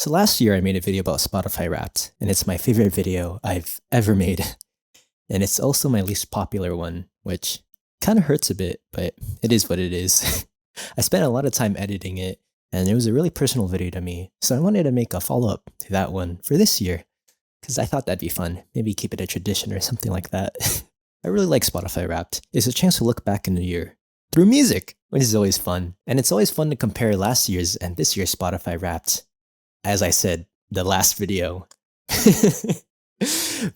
So last year I made a video about Spotify Wrapped, and it's my favorite video I've ever made. And it's also my least popular one, which kind of hurts a bit, but it is what it is. I spent a lot of time editing it, and it was a really personal video to me, so I wanted to make a follow-up to that one for this year, because I thought that'd be fun. Maybe keep it a tradition or something like that. I really like Spotify Wrapped. It's a chance to look back in the year through music, which is always fun. And it's always fun to compare last year's and this year's Spotify Wrapped. As I said, the last video.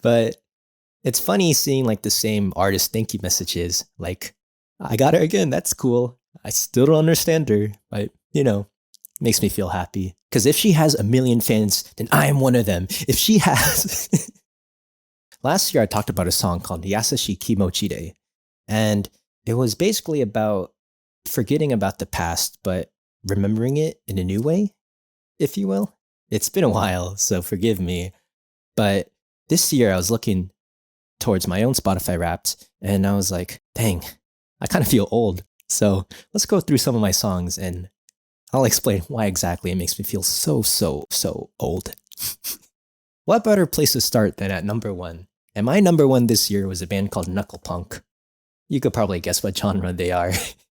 But it's funny seeing like the same artist thank you messages. Like, I got her again. That's cool. I still don't understand her, but makes me feel happy. Because if she has a million fans, then I am one of them. If she has. Last year, I talked about a song called Yasashi Kimochide. And it was basically about forgetting about the past, but remembering it in a new way, if you will. It's been a while, so forgive me. But this year, I was looking towards my own Spotify Wrapped, and I was like, dang, I kind of feel old. So let's go through some of my songs, and I'll explain why exactly it makes me feel so old. What better place to start than at number one? And my number one this year was a band called Knuckle Punk. You could probably guess what genre they are.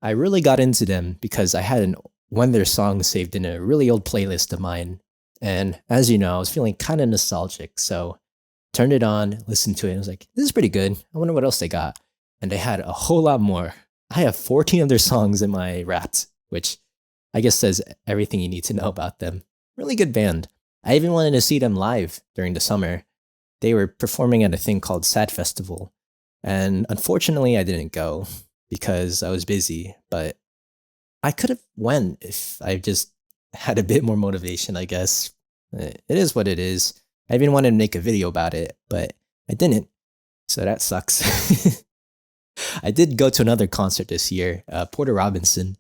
I really got into them because I had one of their songs saved in a really old playlist of mine. And as you know, I was feeling kind of nostalgic. So turned it on, listened to it, and I was like, this is pretty good. I wonder what else they got. And they had a whole lot more. I have 14 of their songs in my Wrapped, which I guess says everything you need to know about them. Really good band. I even wanted to see them live during the summer. They were performing at a thing called Sad Festival. And unfortunately, I didn't go because I was busy, but I could have went if I just had a bit more motivation, I guess. It is what it is. I even wanted to make a video about it, but I didn't. So that sucks. I did go to another concert this year, Porter Robinson.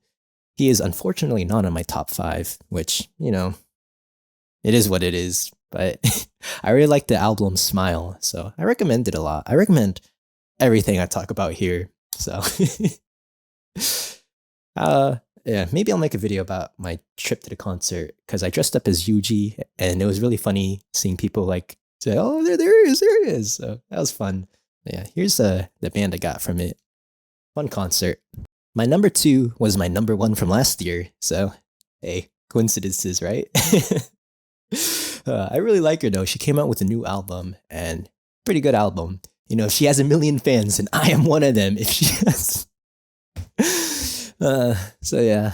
He is unfortunately not in my top 5, which, it is what it is. But I really like the album Smile, so I recommend it a lot. I recommend everything I talk about here. So, yeah, maybe I'll make a video about my trip to the concert because I dressed up as Yuji, and it was really funny seeing people like say, "Oh, there he is." So that was fun. Yeah, here's the band I got from it. Fun concert. My number 2 was my number 1 from last year. So, hey, coincidences, right? I really like her though. She came out with a new album, and pretty good album. If she has a million fans, and I am one of them. If she has, so yeah.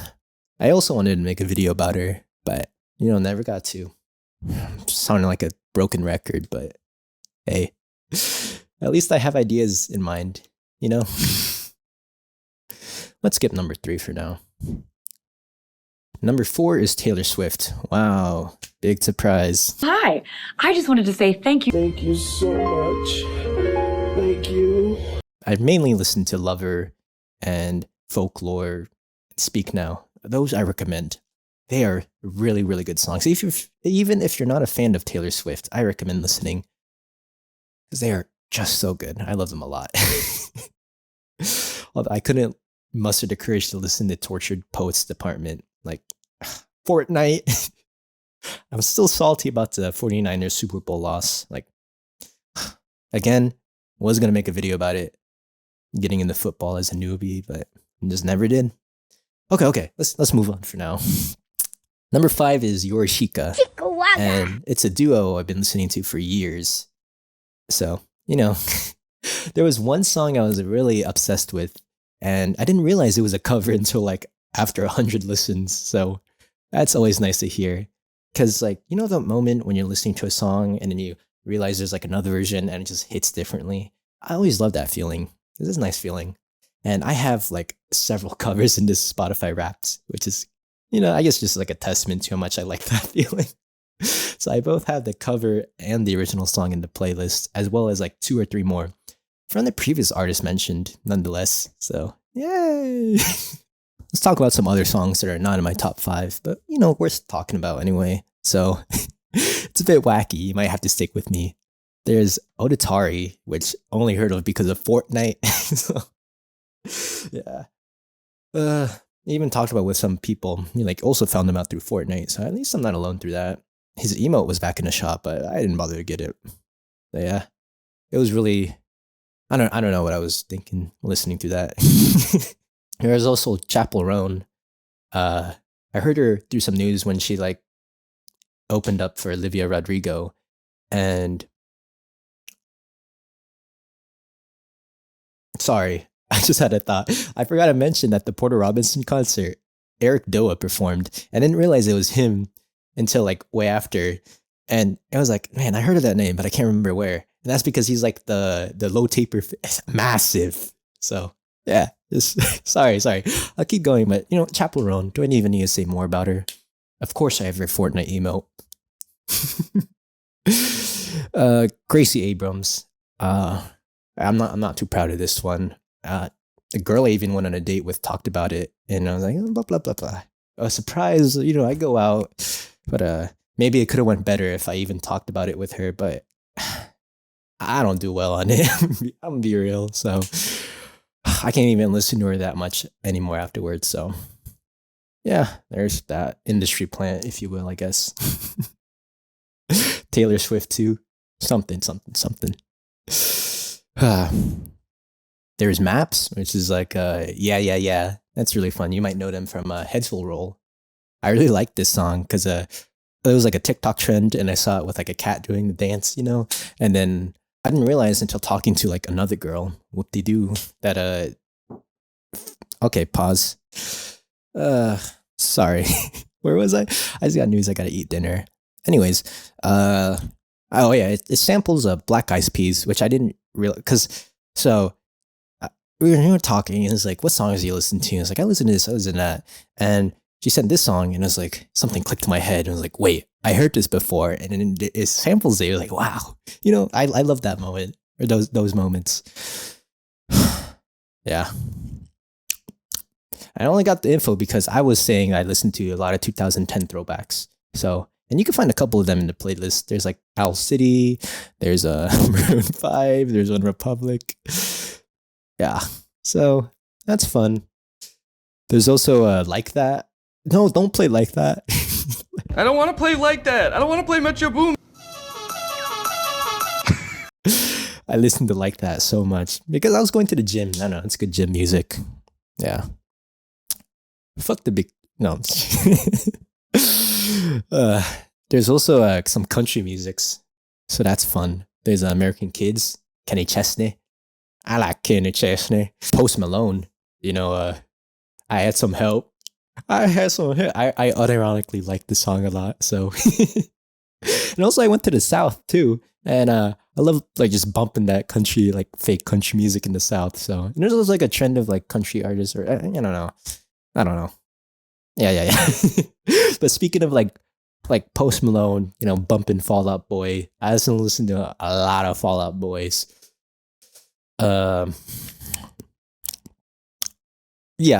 I also wanted to make a video about her, but never got to. Sounding like a broken record, but hey, at least I have ideas in mind. Let's skip number 3 for now. Number 4 is Taylor Swift. Wow, big surprise. Hi, I just wanted to say thank you. Thank you so much. Thank you. I've mainly listened to Lover and Folklore and Speak Now. Those I recommend. They are really, really good songs. Even if you're not a fan of Taylor Swift, I recommend listening because they are just so good. I love them a lot. Although I couldn't muster the courage to listen to Tortured Poets Department. Like, Fortnite. I'm still salty about the 49ers Super Bowl loss. Like, again, was going to make a video about it, getting into football as a newbie, but just never did. Okay, let's move on for now. Number 5 is Yorishika, and it's a duo I've been listening to for years. So, there was one song I was really obsessed with, and I didn't realize it was a cover until like after 100 listens. So that's always nice to hear. Because the moment when you're listening to a song and then you realize there's like another version and it just hits differently. I always love that feeling. This is a nice feeling. And I have like several covers in this Spotify Wrapped, which is, I guess just like a testament to how much I like that feeling. So I both have the cover and the original song in the playlist, as well as like 2 or 3 more from the previous artist mentioned, nonetheless. So, yay! Let's talk about some other songs that are not in my top 5, but worth talking about anyway. So it's a bit wacky. You might have to stick with me. There's Otatari, which I only heard of because of Fortnite. So, yeah. Even talked about with some people. Also found them out through Fortnite. So at least I'm not alone through that. his emote was back in the shop, but I didn't bother to get it. But yeah, it was really, I don't know what I was thinking listening to that. There was also Chapel Roan. I heard her through some news when she like opened up for Olivia Rodrigo, and sorry, I just had a thought. I forgot to mention that the Porter Robinson concert, Eric Doa performed. I didn't realize it was him until like way after. And I was like, man, I heard of that name, but I can't remember where. And that's because he's like the low taper, massive. So yeah, just, sorry. I'll keep going, but you know, Chapel Roan, do I even need to say more about her? Of course I have her Fortnite emote. Gracie Abrams. I'm not too proud of this one. The girl I even went on a date with talked about it, and I was like, blah blah blah blah. A surprise, you know, I go out, but maybe it could have went better if I even talked about it with her. But I don't do well on it. I'm gonna be real, so I can't even listen to her that much anymore afterwards. So yeah, there's that industry plant, if you will, I guess. Taylor Swift too. Something. There's Maps, which is like yeah. That's really fun. You might know them from Heads Will Roll. I really like this song because it was like a TikTok trend, and I saw it with like a cat doing the dance, you know. And then I didn't realize until talking to like another girl, whoop-de-doo, that okay, pause. Sorry. Where was I? I just got news. I gotta eat dinner. Anyways, oh yeah, it samples Black Eyed Peas, which I didn't realize because so we were talking, and it's like, what songs do you listen to? And it's like, I listen to this, I listen to that, and she sent this song, and it was like something clicked in my head, and I was like, wait, I heard this before, and then it samples it. It was like, wow, you know, I love that moment or those moments. Yeah. I only got the info because I was saying I listened to a lot of 2010 throwbacks. So, and you can find a couple of them in the playlist. There's like Owl City, there's Maroon 5, there's One Republic. Yeah. So, that's fun. There's also Like That. No, don't play Like That. I don't want to play Like That. I don't want to play Metro Boom. I listened to Like That so much because I was going to the gym. I don't know, it's good gym music. Yeah. Fuck the big no. There's also some country musics, so that's fun. There's American Kids, Kenny Chesney. I like Kenny Chesney. Post Malone. You know, I had some help. I unironically like the song a lot. So, and also I went to the South too, and I love like just bumping that country, like fake country music in the South. So, and there's also like a trend of like country artists, or I don't know. Yeah. But speaking of like Post Malone, you know, bumping Fall Out Boy, I also listen to a lot of Fall Out Boys. Yeah,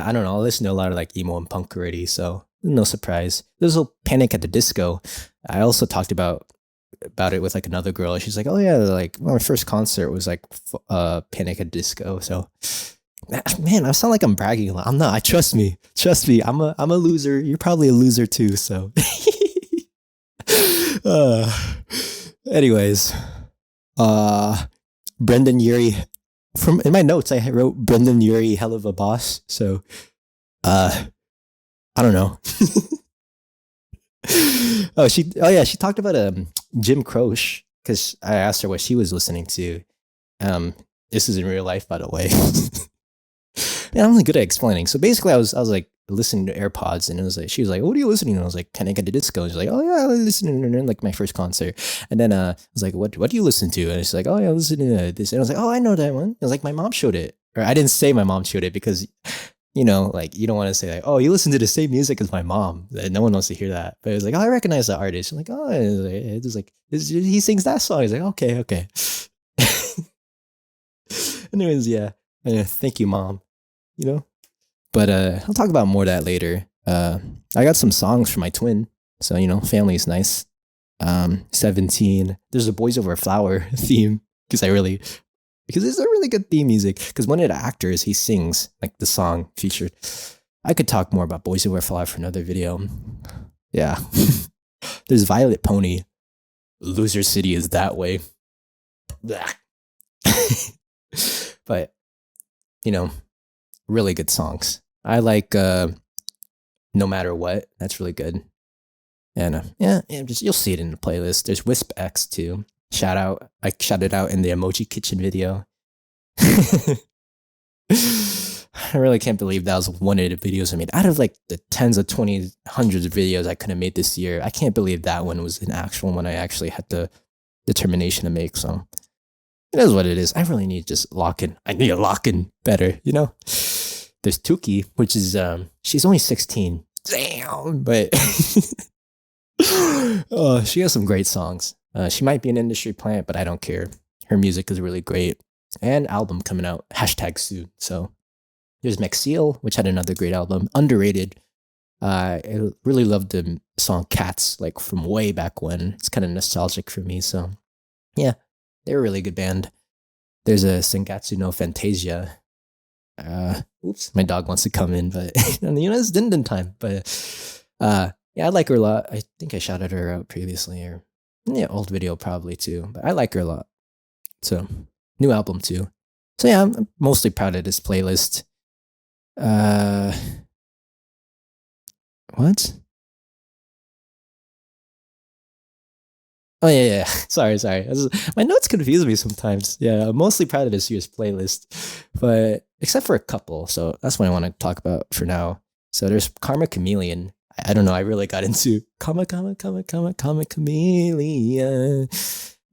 I don't know. I listen to a lot of like emo and punk already, so no surprise. There's a Panic at the Disco. I also talked about it with like another girl. She's like, "Oh yeah, like my first concert was like Panic at the Disco." So, man, I sound like I'm bragging a lot. I'm not. Trust me. I'm a loser. You're probably a loser too. So, anyways, Brendan Urie. In my notes, I wrote Brendan Urie, hell of a boss. So, I don't know. She talked about Jim Croce because I asked her what she was listening to. This is in real life, by the way. Man, I'm really good at explaining. So basically, I was like listening to AirPods, and it was like she was like, "What are you listening to?" And I was like, "Panic at the Disco." And she's like, "Oh yeah, I listen to like my first concert." And then I was like, "What do you listen to?" And she's like, "Oh yeah, I listen to this." And I was like, "Oh, I know that one." It was like my mom showed it, or I didn't say my mom showed it because, you know, like you don't want to say like, "Oh, you listen to the same music as my mom." No one wants to hear that. But it was like, "Oh, I recognize the artist." I'm like, "Oh," it's like he sings that song. He's like, "Okay." Anyways, yeah. Thank you, Mom. You know? But I'll talk about more of that later. I got some songs for my twin. So, you know, family is nice. 17. There's a Boys Over Flower theme because it's a really good theme music. Because one of the actors, he sings like the song featured. I could talk more about Boys Over Flower for another video. Yeah. There's Violet Pony. Loser City is that way. Blah. But, really good songs. I like No Matter What. That's really good. And just you'll see it in the playlist. There's Wisp X too. Shout out. I shouted out in the Emoji Kitchen video. I really can't believe that was one of the videos I made. Out of like the tens of 20s, hundreds of videos I could have made this year, I can't believe that one was an actual one I actually had the determination to make. So it is what it is. I really need to just lock in. I need to lock in better, There's Tuki, which is, she's only 16. Damn, but oh, she has some great songs. She might be an industry plant, but I don't care. Her music is really great. And album coming out, #soon. So there's Maxile, which had another great album, underrated. I really loved the song Cats, like from way back when. It's kind of nostalgic for me. So yeah, they're a really good band. There's a Sengatsu no Fantasia. Oops, my dog wants to come in, but it's Din time. But yeah, I like her a lot. I think I shouted her out previously, or old video probably too. But I like her a lot. So new album too. So yeah, I'm mostly proud of this playlist. What? Oh yeah. Sorry. My notes confuse me sometimes. Yeah, I'm mostly proud of this year's playlist, but except for a couple. So that's what I want to talk about for now. So there's Karma Chameleon. I don't know. I really got into Karma Chameleon.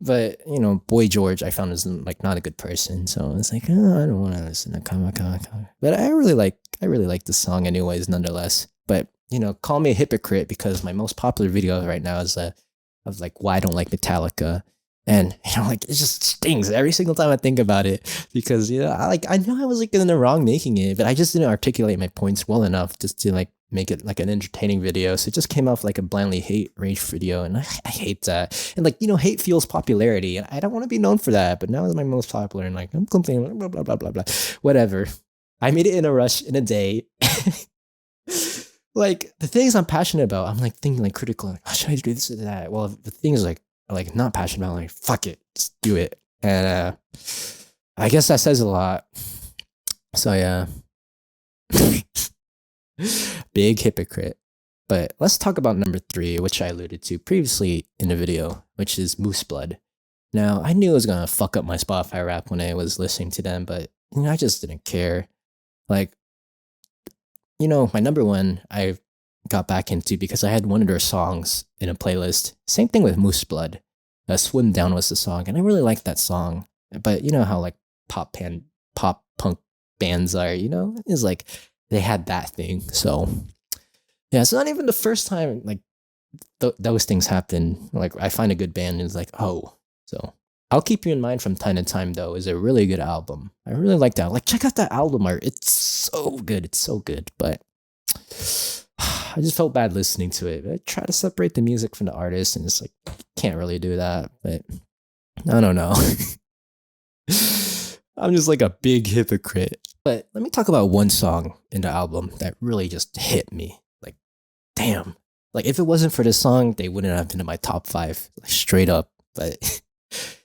But Boy George, I found is like not a good person. So it's like, oh, I don't want to listen to Karma. But I really like the song anyways, nonetheless. But call me a hypocrite because my most popular video right now is of like why I don't like Metallica. And like it just stings every single time I think about it because I know I was like in the wrong making it, but I just didn't articulate my points well enough just to like make it like an entertaining video. So it just came off like a blindly hate rage video, and I hate that. And like hate fuels popularity, and I don't want to be known for that. But now it's my most popular, and like I'm complaining, blah blah blah blah blah. Whatever. I made it in a rush in a day. Like the things I'm passionate about, I'm like thinking like critical, like, oh, should I do this or that? Well, the things like not passionate about, like fuck it, just do it. And I guess that says a lot. So yeah. Big hypocrite. But let's talk about number 3, which I alluded to previously in the video, which is Moose Blood. Now, I knew it was gonna fuck up my Spotify rap when I was listening to them, but I just didn't care. Like, my number 1 I got back into because I had one of their songs in a playlist. Same thing with Moose Blood. Swim Down was the song, and I really liked that song. But you know how like pop punk bands are, it's like they had that thing. So yeah, it's not even the first time like those things happen. Like I find a good band and it's like, oh. So I'll keep you in mind from time to time though. Is a really good album. I really like that. Like check out that album art. It's so good. It's so good. But I just felt bad listening to it. I try to separate the music from the artist and it's like can't really do that. But I don't know. I'm just like a big hypocrite. But let me talk about one song in the album that really just hit me. Like, damn. Like, if it wasn't for this song, they wouldn't have been in my top 5, like, straight up. But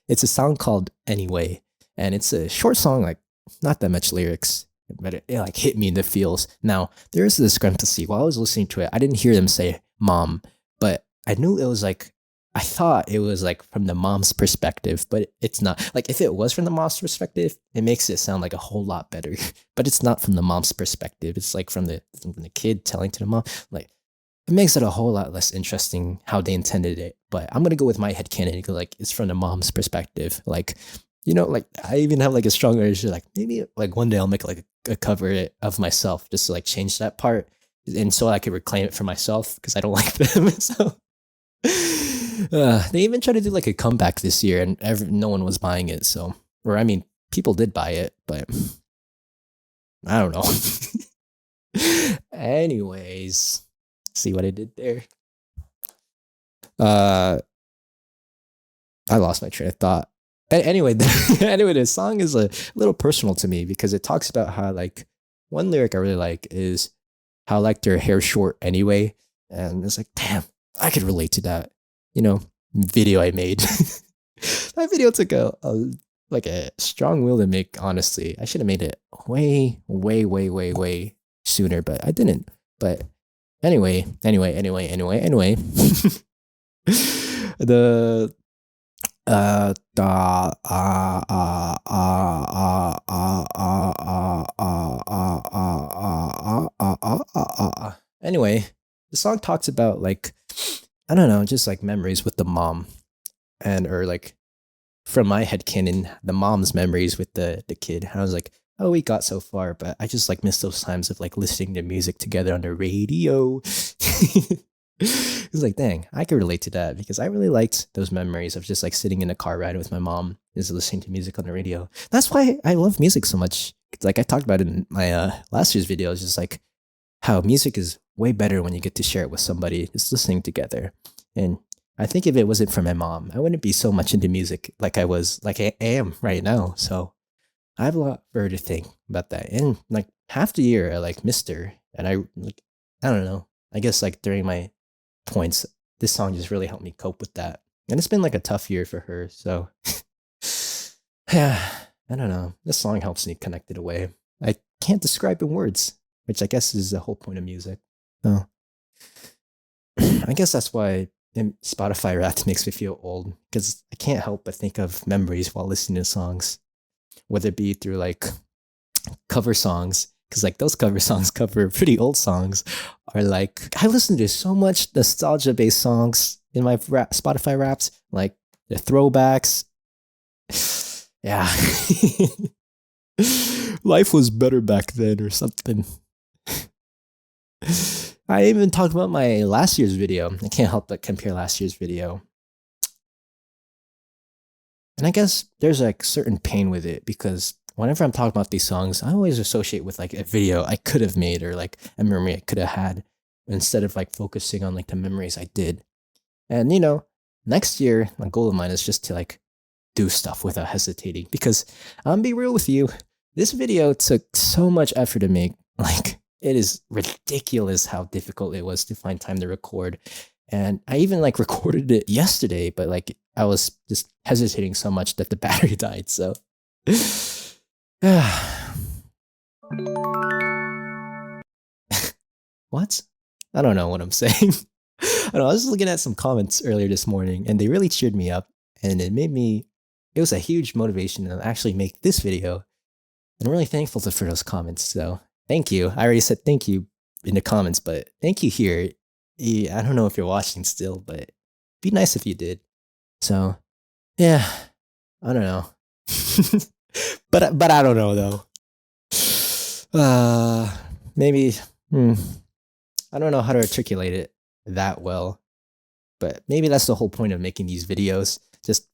it's a song called Anyway. And it's a short song, like, not that much lyrics. But it like, hit me in the feels. Now, there is a discrepancy. While I was listening to it, I didn't hear them say mom. But I knew it was like, I thought it was like from the mom's perspective, but it's not. Like if it was from the mom's perspective, it makes it sound like a whole lot better. But it's not from the mom's perspective. It's like from the kid telling to the mom. Like it makes it a whole lot less interesting how they intended it. But I'm gonna go with my headcanon because like it's from the mom's perspective. Like like I even have like a strong urge to like maybe like one day I'll make like a cover of myself just to like change that part, and so I could reclaim it for myself because I don't like them. So. They even tried to do like a comeback this year and no one was buying it. So, or I mean, people did buy it, but I don't know. Anyways, see what I did there? I lost my train of thought. Anyway, the song is a little personal to me because it talks about how like one lyric I really like is how I like their hair short anyway. And it's like, damn. I could relate to that, you know, video I made. That video took like a strong will to make, honestly. I should have made it way, way, way, way, way sooner, but I didn't. But anyway. The anyway, the song talks about like, I don't know, just like memories with the mom, and or like from my headcanon, the mom's memories with the kid. And I was like, oh, we got so far, but I just like miss those times of like listening to music together on the radio. It was like, dang, I could relate to that because I really liked those memories of just like sitting in a car ride with my mom, is listening to music on the radio. That's why I love music so much. Like I talked about it in my last year's video, it's just like how music is way better when you get to share it with somebody, just listening together. And I think if it wasn't for my mom, I wouldn't be so much into music like I am right now. So I have a lot for her to think about that. And like half the year, I like missed her, and I don't know. I guess like during my points, this song just really helped me cope with that. And it's been like a tough year for her. So yeah, I don't know. This song helps me connect it away. I can't describe in words, which I guess is the whole point of music. So I guess that's why Spotify Wrapped makes me feel old, because I can't help but think of memories while listening to songs, whether it be through like cover songs, because like those cover songs cover pretty old songs, or like I listen to so much nostalgia based songs in my Spotify Wrapped, like the throwbacks. Yeah. Life was better back then or something. I even talked about my last year's video. I can't help but compare last year's video. And I guess there's like certain pain with it, because whenever I'm talking about these songs, I always associate with like a video I could have made or like a memory I could have had, instead of like focusing on like the memories I did. And you know, next year, my goal of mine is just to like do stuff without hesitating, because I'm be real with you, this video took so much effort to make. Like, it is ridiculous how difficult it was to find time to record. And I even like recorded it yesterday, but like I was just hesitating so much that the battery died. So what? I don't know what I'm saying. I don't know, I was looking at some comments earlier this morning, and they really cheered me up, and it was a huge motivation to actually make this video. And I'm really thankful for those comments. So thank you. I already said thank you in the comments, but thank you here. I don't know if you're watching still, but it'd be nice if you did. So yeah, I don't know. but I don't know though. Maybe I don't know how to articulate it that well, but maybe that's the whole point of making these videos. Just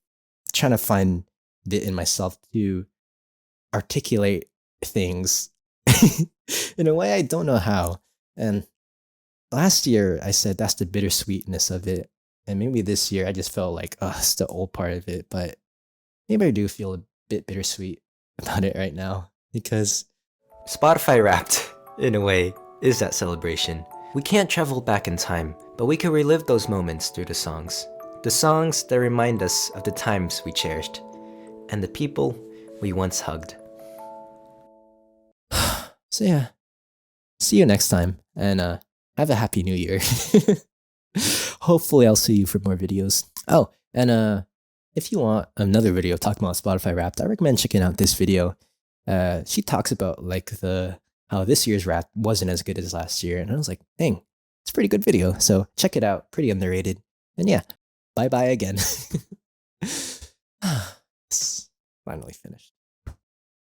trying to find it in myself to articulate things in a way I don't know how. And last year I said that's the bittersweetness of it, and maybe this year I just felt like, oh, it's the old part of it. But maybe I do feel a bit bittersweet about it right now, because Spotify Wrapped, in a way, is that celebration. We can't travel back in time, but we can relive those moments through the songs. The songs that remind us of the times we cherished and the people we once hugged. So yeah, see you next time, and have a happy new year. Hopefully I'll see you for more videos. Oh, and if you want another video talking about Spotify Wrapped, I recommend checking out this video. She talks about like how this year's Wrapped wasn't as good as last year, and I was like, dang, it's a pretty good video. So check it out, pretty underrated. And yeah, bye bye again. Finally finished.